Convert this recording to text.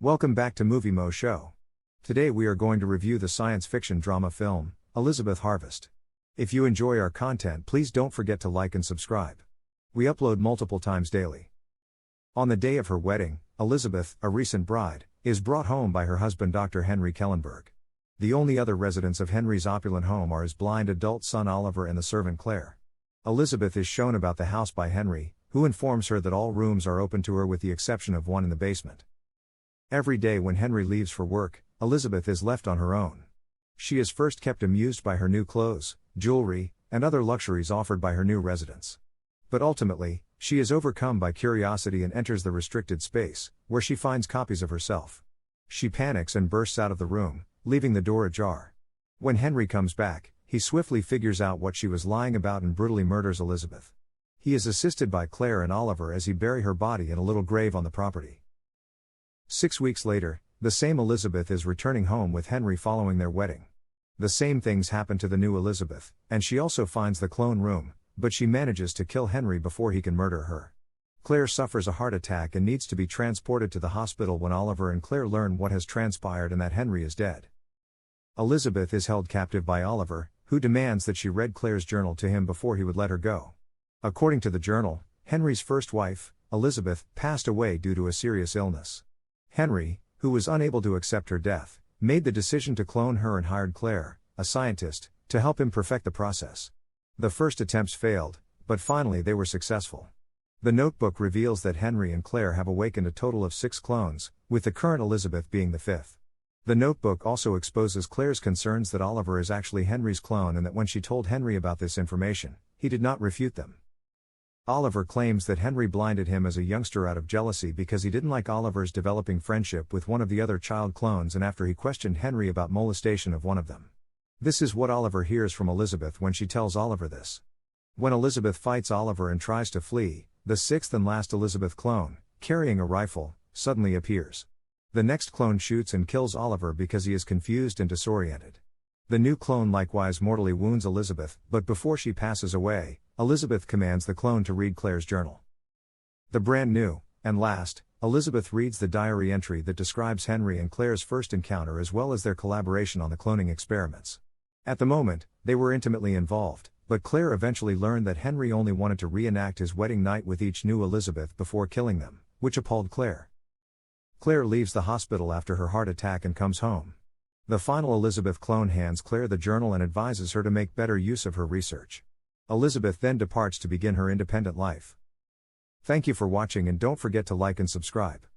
Welcome back to Movie Moshow. Today we are going to review the science fiction drama film, Elizabeth Harvest. If you enjoy our content, please don't forget to like and subscribe. We upload multiple times daily. On the day of her wedding, Elizabeth, a recent bride, is brought home by her husband Dr. Henry Kellenberg. The only other residents of Henry's opulent home are his blind adult son Oliver and the servant Claire. Elizabeth is shown about the house by Henry, who informs her that all rooms are open to her with the exception of one in the basement. Every day when Henry leaves for work, Elizabeth is left on her own. She is first kept amused by her new clothes, jewelry, and other luxuries offered by her new residence. But ultimately, she is overcome by curiosity and enters the restricted space, where she finds copies of herself. She panics and bursts out of the room, leaving the door ajar. When Henry comes back, he swiftly figures out what she was lying about and brutally murders Elizabeth. He is assisted by Claire and Oliver as he bury her body in a little grave on the property. 6 weeks later, the same Elizabeth is returning home with Henry following their wedding. The same things happen to the new Elizabeth, and she also finds the clone room, but she manages to kill Henry before he can murder her. Claire suffers a heart attack and needs to be transported to the hospital when Oliver and Claire learn what has transpired and that Henry is dead. Elizabeth is held captive by Oliver, who demands that she read Claire's journal to him before he would let her go. According to the journal, Henry's first wife, Elizabeth, passed away due to a serious illness. Henry, who was unable to accept her death, made the decision to clone her and hired Claire, a scientist, to help him perfect the process. The first attempts failed, but finally they were successful. The notebook reveals that Henry and Claire have awakened a total of 6 clones, with the current Elizabeth being the 5th. The notebook also exposes Claire's concerns that Oliver is actually Henry's clone and that when she told Henry about this information, he did not refute them. Oliver claims that Henry blinded him as a youngster out of jealousy because he didn't like Oliver's developing friendship with one of the other child clones and after he questioned Henry about molestation of one of them. This is what Oliver hears from Elizabeth when she tells Oliver this. When Elizabeth fights Oliver and tries to flee, the 6th and last Elizabeth clone, carrying a rifle, suddenly appears. The next clone shoots and kills Oliver because he is confused and disoriented. The new clone likewise mortally wounds Elizabeth, but before she passes away, Elizabeth commands the clone to read Claire's journal. The brand new, and last, Elizabeth reads the diary entry that describes Henry and Claire's first encounter as well as their collaboration on the cloning experiments. At the moment, they were intimately involved, but Claire eventually learned that Henry only wanted to reenact his wedding night with each new Elizabeth before killing them, which appalled Claire. Claire leaves the hospital after her heart attack and comes home. The final Elizabeth clone hands Claire the journal and advises her to make better use of her research. Elizabeth then departs to begin her independent life. Thank you for watching and don't forget to like and subscribe.